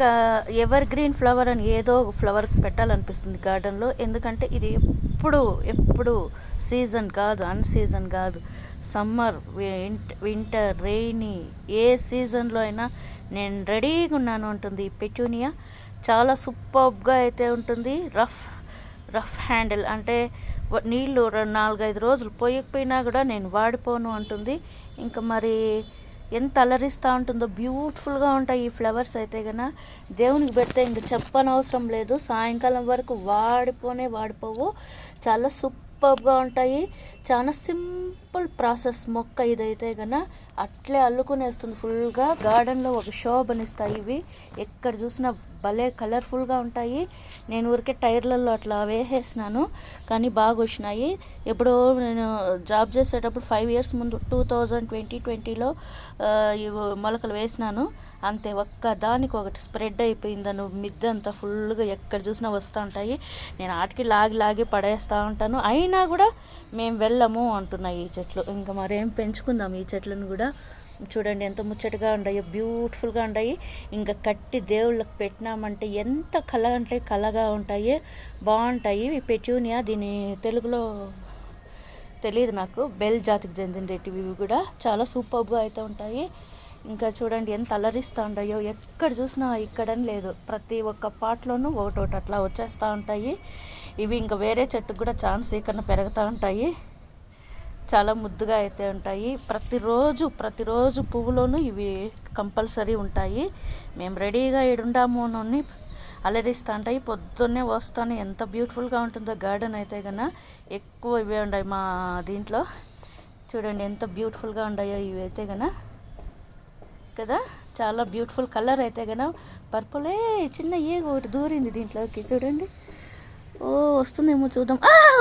ఇంకా ever green flower అని ఏదో ఫ్లవర్ పెట్టాలనిపిస్తుంది గార్డెన్లో. ఎందుకంటే ఇది ఎప్పుడు సీజన్ కాదు, అన్ సీజన్ కాదు, సమ్మర్, వింటర్, రెయినీ, ఏ సీజన్లో అయినా నేను రెడీగా ఉన్నాను ఉంటుంది ఈ పెటూనియా. చాలా సూపర్గా అయితే ఉంటుంది. రఫ్ హ్యాండిల్ అంటే నీళ్ళు 4-5 రోజులు పోయకపోయినా కూడా నేను వాడిపోను అంటుంది. ఇంకా మరి ఎంత అలరిస్తూ ఉంటుందో, బ్యూటిఫుల్గా ఉంటాయి ఈ ఫ్లవర్స్ అయితే కన్నా. దేవునికి పెడితే ఇంక చెప్పనవసరం లేదు, సాయంకాలం వరకు వాడిపోవు. చాలా సూపర్గా ఉంటాయి. చాలా సింపుల్ ప్రాసెస్ మొక్క ఇదైతే కన్నా అట్లే అల్లుకునేస్తుంది ఫుల్గా. గార్డెన్లో ఒక శోభనిస్తాయి ఇవి. ఎక్కడ చూసినా భలే కలర్ఫుల్గా ఉంటాయి. నేను ఊరికే టైర్లలో అట్లా వేసేసినాను, కానీ బాగా వచ్చినాయి. ఎప్పుడో నేను జాబ్ చేసేటప్పుడు 5 years ముందు 2020లో మొలకలు వేసినాను. అంతే, ఒక్క దానికి ఒకటి స్ప్రెడ్ అయిపోయిందను. మిద్దె అంతా ఫుల్గా ఎక్కడ చూసినా వస్తూ ఉంటాయి. నేను ఆటికి లాగి పడేస్తూ ఉంటాను, అయినా కూడా మేము వెళ్ళము అంటున్నాయి ఈ చెట్లు. ఇంకా మరేం పెంచుకుందాం ఈ చెట్లను కూడా. చూడండి ఎంత ముచ్చటగా ఉన్నాయో, బ్యూటిఫుల్గా ఉన్నాయి. ఇంకా కట్టి దేవుళ్ళకి పెట్టినామంటే ఎంత కళగా ఉంటాయి, బాగుంటాయి. ఈ పెటూనియా, దీని తెలుగులో తెలియదు నాకు, బెల్ జాతికి చెందినవి. ఇవి కూడా చాలా సూపర్గా అయితే ఉంటాయి. ఇంకా చూడండి ఎంత అలరిస్తూ ఉంటాయో, ఎక్కడ చూసినా ఇక్కడని లేదు, ప్రతి ఒక్క పాటలోనూ ఒకటి అట్లా వచ్చేస్తూ ఉంటాయి. ఇవి ఇంకా వేరే చెట్టుకు కూడా ఛాన్స్ కన్నా పెరుగుతూ ఉంటాయి. చాలా ముద్దుగా అయితే ఉంటాయి. ప్రతిరోజు పువ్వులోనూ ఇవి కంపల్సరీ ఉంటాయి. మేము రెడీగా ఈడుండాము అని అలరిస్తూ ఉంటాయి. పొద్దున్నే వస్తాను. ఎంత బ్యూటిఫుల్గా ఉంటుందో గార్డెన్ అయితే కన్నా. ఎక్కువ ఇవే ఉన్నాయి మా దీంట్లో. చూడండి ఎంత బ్యూటిఫుల్గా ఉన్నాయో ఇవి అయితే కన్నా కదా. చాలా బ్యూటిఫుల్ కలర్ అయితే కన్నా. పర్పులే చిన్న ఏగ ఒకటి దూరింది దీంట్లోకి, చూడండి. వస్తుందేమో చూద్దాం.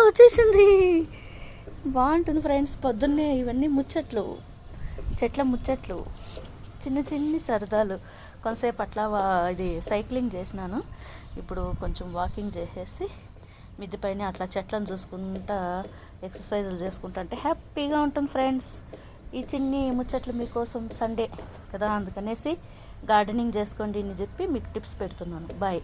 వచ్చేసింది. బాగుంటుంది ఫ్రెండ్స్. పొద్దున్నే ఇవన్నీ ముచ్చట్లు, చెట్ల ముచ్చట్లు, చిన్ని సరదాలు. కొంతసేపు అట్లా ఇది సైక్లింగ్ చేసినాను. ఇప్పుడు కొంచెం వాకింగ్ చేసేసి మిద్దె పైన అట్లా చెట్లను చూసుకుంటా ఎక్సర్సైజులు చేసుకుంటా అంటే హ్యాపీగా ఉంటుంది ఫ్రెండ్స్. ఈ చిన్ని ముచ్చట్లు మీకోసం, సండే కదా అందుకనేసి గార్డెనింగ్ చేసుకోండి అని చెప్పి మీకు టిప్స్ పెడుతున్నాను. బాయ్.